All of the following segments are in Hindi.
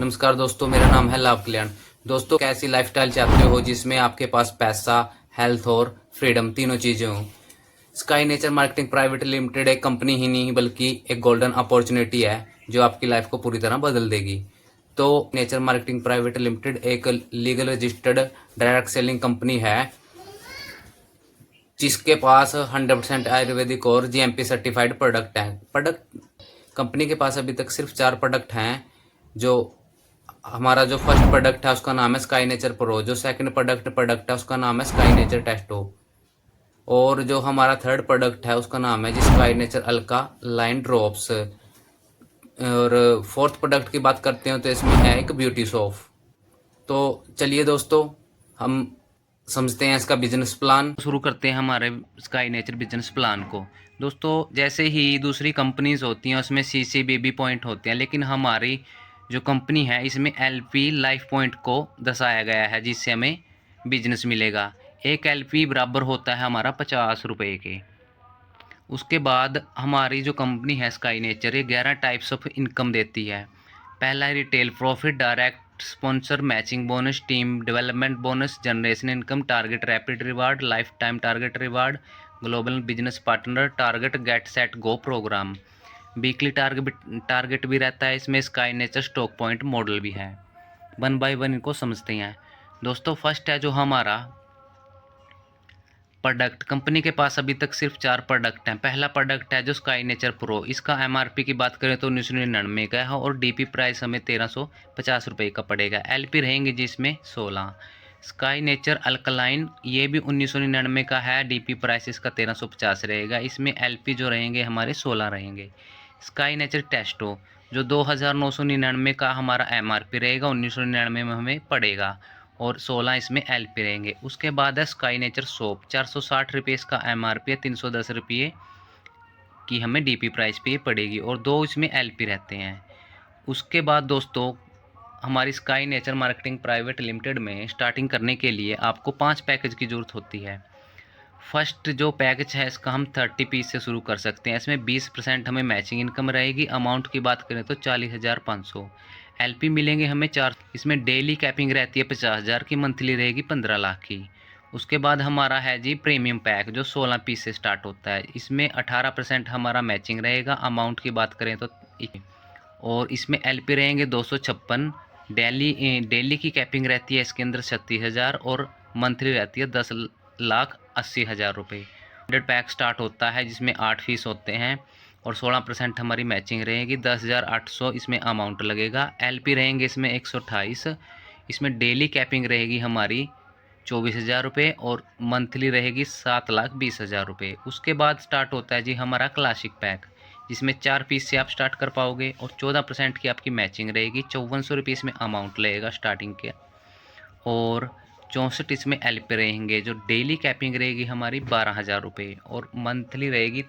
नमस्कार दोस्तों, मेरा नाम है लाभ कल्याण। दोस्तों, कैसी लाइफस्टाइल चाहते हो जिसमें आपके पास पैसा, हेल्थ और फ्रीडम तीनों चीजें हों? Sky nature marketing private limited एक कंपनी ही नहीं बल्कि एक गोल्डन अपॉर्चुनिटी है जो आपकी लाइफ को पूरी तरह बदल देगी। तो नेचर मार्केटिंग प्राइवेट लिमिटेड एक legal registered direct selling company है जिसके पास 100% आयुर्वेदिक और जीएमपी सर्टिफाइड प्रोडक्ट है। प्रोडक्ट कंपनी के पास अभी तक सिर्फ 4 प्रोडक्ट हैं। जो हमारा जो फर्स्ट प्रोडक्ट है उसका नाम है स्काई नेचर प्रो। जो सेकंड प्रोडक्ट है उसका नाम है स्काई नेचर टेस्टो। और जो हमारा थर्ड प्रोडक्ट है उसका नाम है G sky nature alkaline drops. और फोर्थ प्रोडक्ट की बात करते हैं तो इसमें है एक ब्यूटी सोप। तो चलिए दोस्तों, हम समझते हैं इसका बिजनेस प्लान। शुरू करते हैं हमारे स्काई नेचर बिजनेस प्लान को। दोस्तों, जैसे ही दूसरी कंपनीज होती हैं उसमें सीसीबीबी पॉइंट होते हैं, लेकिन हमारी जो कंपनी है इसमें एलपी लाइफ पॉइंट को दर्शाया गया है जिससे हमें बिजनेस मिलेगा। एक एलपी बराबर होता है हमारा 50 रुपये के। उसके बाद हमारी जो कंपनी है स्काई नेचर, ये 11 टाइप्स ऑफ इनकम देती है। पहला है retail profit, direct sponsor, matching bonus, team development bonus, generation income, target rapid reward, life time target reward, global business partner, target get set go programme. Weekly target भी रहता है इसमें। Sky nature stock point model भी है। वन बाय वन इनको समझते हैं। दोस्तों, फर्स्ट है जो हमारा प्रोडक्ट। कंपनी के पास अभी तक सिर्फ 4 प्रोडक्ट हैं। पहला प्रोडक्ट है जो स्काई नेचर प्रो। इसका एमआरपी की बात करें तो 1999 का है और डीपी प्राइस हमें 1350 रुपये का पड़ेगा। एलपी रहेंगे जिसमें 16। स्काई नेचर अल्कलाइन, ये भी 1999 का है, डीपी प्राइस इसका 1350 रहेगा। इसमें एलपी जो रहेंगे हमारे 16 रहेंगे। स्काई नेचर टेस्टो जो 2999 का हमारा एमआरपी रहेगा, 1999 में हमें पड़ेगा और 16 इसमें एलपी रहेंगे। उसके बाद है स्काई नेचर सोप, 460 रुपये इसका एमआरपी है, 310 रुपये की हमें डीपी प्राइस पे पड़ेगी और 2 इसमें एलपी रहते हैं। उसके बाद दोस्तों, हमारी sky nature marketing private limited में स्टार्टिंग करने के लिए आपको 5 पैकेज की ज़रूरत होती है। फर्स्ट जो पैकेज है इसका हम 30 पीस से शुरू कर सकते हैं। इसमें 20% हमें मैचिंग इनकम रहेगी। अमाउंट की बात करें तो 40,500। एलपी मिलेंगे हमें 4। इसमें डेली कैपिंग रहती है 50,000 की, मंथली रहेगी 15 लाख की। उसके बाद हमारा है जी प्रीमियम पैक जो 16 पीस से स्टार्ट होता है। इसमें 18% हमारा मैचिंग रहेगा। अमाउंट की बात करें तो और इसमें एलपी रहेंगे 256। डेली की कैपिंग रहती है इसके अंदर 36,000 और मंथली रहती है 10,80,000 रुपये। 100 पैक स्टार्ट होता है जिसमें 8 फीस होते हैं और 16% हमारी मैचिंग रहेगी। 10,800 इसमें अमाउंट लगेगा। एलपी रहेंगे इसमें 128। इसमें डेली कैपिंग रहेगी हमारी 24,000 रुपये और मंथली रहेगी 7,20,000 रुपये। उसके बाद स्टार्ट होता है जी हमारा क्लासिक पैक जिसमें 4 पीस से आप स्टार्ट कर पाओगे और 14% की आपकी मैचिंग रहेगी। 5400 रुपये इसमें अमाउंट लगेगा स्टार्टिंग के और 64 इसमें एलपी रहेंगे। जो डेली कैपिंग रहेगी हमारी 12,000 रुपये और मंथली रहेगी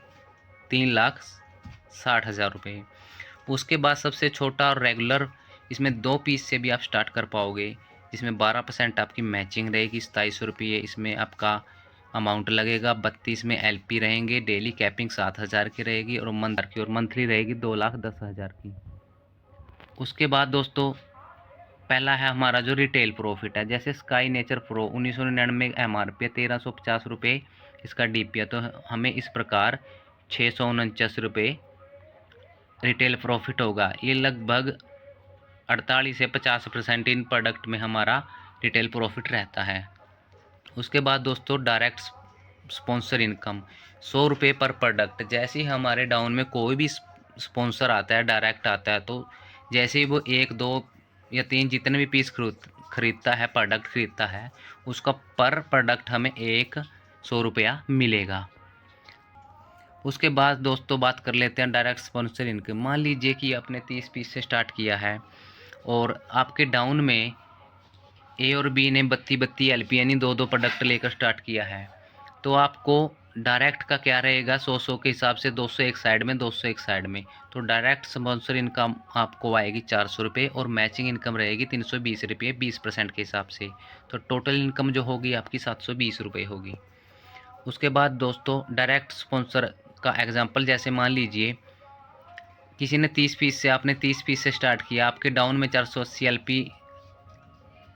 3,60,000 रुपये। उसके बाद सबसे छोटा और रेगुलर, इसमें 2 पीस से भी आप स्टार्ट कर पाओगे जिसमें 12% आपकी मैचिंग रहेगी, 2700 रुपये इसमें आपका अमाउंट लगेगा। 32 में एलपी रहेंगे। डेली कैपिंग 7,000 की रहेगी और मंथली रहेगी 2,10,000 की। उसके बाद दोस्तों, पहला है हमारा जो रिटेल प्रॉफिट है। जैसे स्काई नेचर प्रो 1999 एमआरपी 1350 रुपये इसका डीपी है, तो हमें इस प्रकार 649 रुपये रिटेल प्रॉफिट होगा। ये लगभग 48 से 50% इन प्रोडक्ट में हमारा रिटेल प्रॉफिट रहता है। उसके बाद दोस्तों, डायरेक्ट स्पॉन्सर इनकम 100 रुपये पर प्रोडक्ट। जैसे ही हमारे डाउन में कोई भी स्पॉन्सर आता है, डायरेक्ट आता है, तो जैसे ही वो 1, 2 या 3 जितने भी पीस खरीदता है, प्रोडक्ट खरीदता है, उसका पर प्रोडक्ट हमें 100 रुपया मिलेगा। उसके बाद दोस्तों बात कर लेते हैं डायरेक्ट स्पॉन्सर इनकम। मान लीजिए कि आपने 30 पीस से स्टार्ट किया है और आपके डाउन में ए और बी ने 32 एलपी यानी 2 प्रोडक्ट लेकर स्टार्ट किया है, तो आपको डायरेक्ट का क्या रहेगा, 100 के हिसाब से 200 एक साइड में, 200 एक साइड में। तो डायरेक्ट स्पॉन्सर इनकम आपको आएगी 400 रुपये और मैचिंग इनकम रहेगी 320 रुपये 20% के हिसाब से। तो टोटल इनकम जो होगी आपकी 720 रुपये होगी। उसके बाद दोस्तों, डायरेक्ट स्पॉन्सर का एग्जांपल जैसे मान लीजिए किसी ने 30 पीस से, आपने 30 पीस से स्टार्ट किया, आपके डाउन में 480 एलपी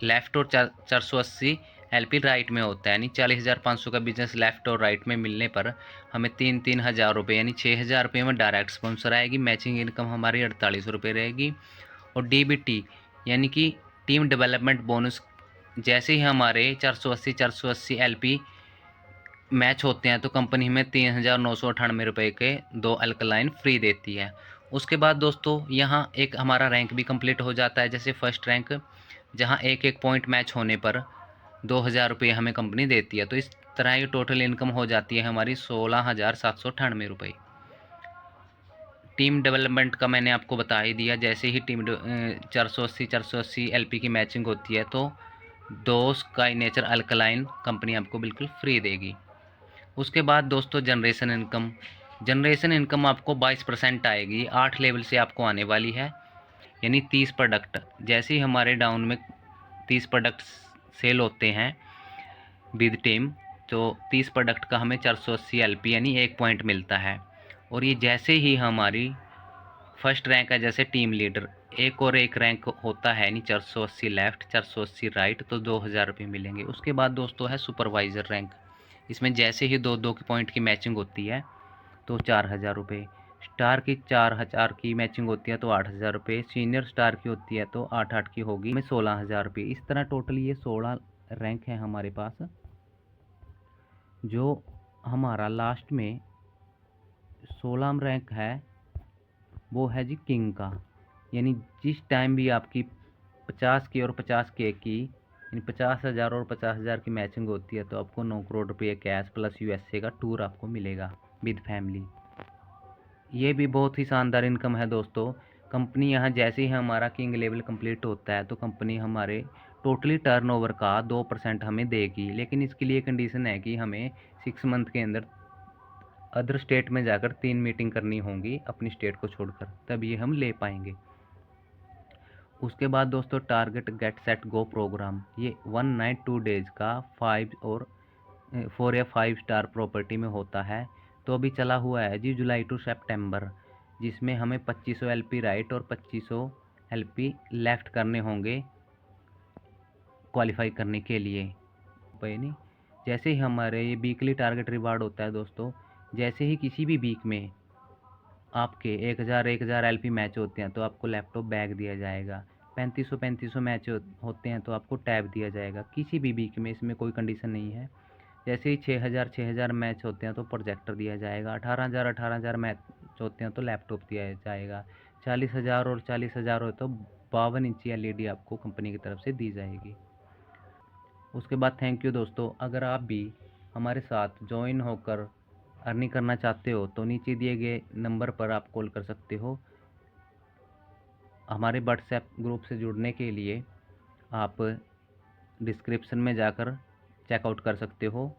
लेफ़्ट और 480 एलपी राइट में होता है, यानी 40,500 का बिजनेस लेफ़्ट और राइट में मिलने पर हमें 3,000 रुपये यानी 6,000 रुपये में डायरेक्ट स्पॉन्सर आएगी। मैचिंग इनकम हमारी 48 रुपये रहेगी। और डीबीटी यानी कि टीम डेवलपमेंट बोनस, जैसे ही हमारे 480 एलपी मैच होते हैं तो कंपनी हमें 3,998 रुपये के 2 अल्कलाइन फ्री देती है। उसके बाद दोस्तों यहाँ एक हमारा रैंक भी कंप्लीट हो जाता है, जैसे फर्स्ट रैंक, जहाँ एक पॉइंट मैच होने पर 2,000 रुपये हमें कंपनी देती है। तो इस तरह ये टोटल इनकम हो जाती है हमारी 16,798 रुपये। टीम डेवलपमेंट का मैंने आपको बता ही दिया, जैसे ही 480 एलपी की मैचिंग होती है तो 2 स्काई नेचर अल्कलाइन कंपनी आपको बिल्कुल फ्री देगी। उसके बाद दोस्तों जनरेशन इनकम आपको 22% आएगी, 8 लेवल से आपको आने वाली है, यानी 30 प्रोडक्ट। जैसे ही हमारे डाउन में 30 प्रोडक्ट सेल होते हैं विद टीम, तो 30 प्रोडक्ट का हमें 480 एलपी यानी 1 पॉइंट मिलता है। और ये जैसे ही हमारी फर्स्ट रैंक है, जैसे टीम लीडर, एक और एक रैंक होता है, यानी 480 लेफ़्ट 480 राइट, तो 2,000 रुपये मिलेंगे। उसके बाद दोस्तों है सुपरवाइज़र रैंक, इसमें जैसे ही 2-2 की पॉइंट की मैचिंग होती है तो 4,000 रुपये, स्टार की 4,000 की मैचिंग होती है तो 8,000 रुपये, सीनियर स्टार की होती है तो 8-8 की होगी में 16,000 रुपये। इस तरह टोटल ये 16 रैंक है हमारे पास। जो हमारा लास्ट में 16वां रैंक है वो है जी किंग का, यानी जिस टाइम भी आपकी 50 की और 50K की, यानी 50,000 और 50,000 की मैचिंग होती है तो आपको 9 करोड़ रुपये कैश प्लस यूएसए का टूर आपको मिलेगा विद फैमिली। ये भी बहुत ही शानदार इनकम है दोस्तों। कंपनी यहाँ जैसे ही हमारा किंग लेवल कंप्लीट होता है तो कंपनी हमारे टोटली टर्नओवर का 2% हमें देगी, लेकिन इसके लिए कंडीशन है कि हमें 6 मंथ के अंदर अदर स्टेट में जाकर 3 मीटिंग करनी होंगी अपनी स्टेट को छोड़कर, तब ये हम ले पाएंगे। उसके बाद दोस्तों target get set go programme, ये 1 नाइट 2 डेज़ का 5 और 4 या 5 स्टार प्रॉपर्टी में होता है। तो अभी चला हुआ है जी जुलाई टू सितंबर, जिसमें हमें 2500 एलपी राइट और 2500 एलपी लेफ़्ट करने होंगे क्वालिफाई करने के लिए। नहीं, जैसे ही हमारे ये वीकली टारगेट रिवार्ड होता है दोस्तों, जैसे ही किसी भी वीक में आपके 1,000 एलपी मैच होते हैं तो आपको लैपटॉप बैग दिया जाएगा। 3500 मैच होते हैं तो आपको टैब दिया जाएगा किसी भी वीक में, इसमें कोई कंडीशन नहीं है। जैसे ही 6,000 मैच होते हैं तो प्रोजेक्टर दिया जाएगा। 18,000 मैच होते हैं तो लैपटॉप दिया जाएगा। 40,000 और 40,000 हो तो 52 इंची एलईडी आपको कंपनी की तरफ से दी जाएगी। उसके बाद थैंक यू दोस्तों। अगर आप भी हमारे साथ ज्वाइन होकर अर्निंग करना चाहते हो तो नीचे दिए गए नंबर पर आप कॉल कर सकते हो। हमारे व्हाट्सएप ग्रुप से जुड़ने के लिए आप डिस्क्रिप्शन में जाकर चेकआउट कर सकते हो।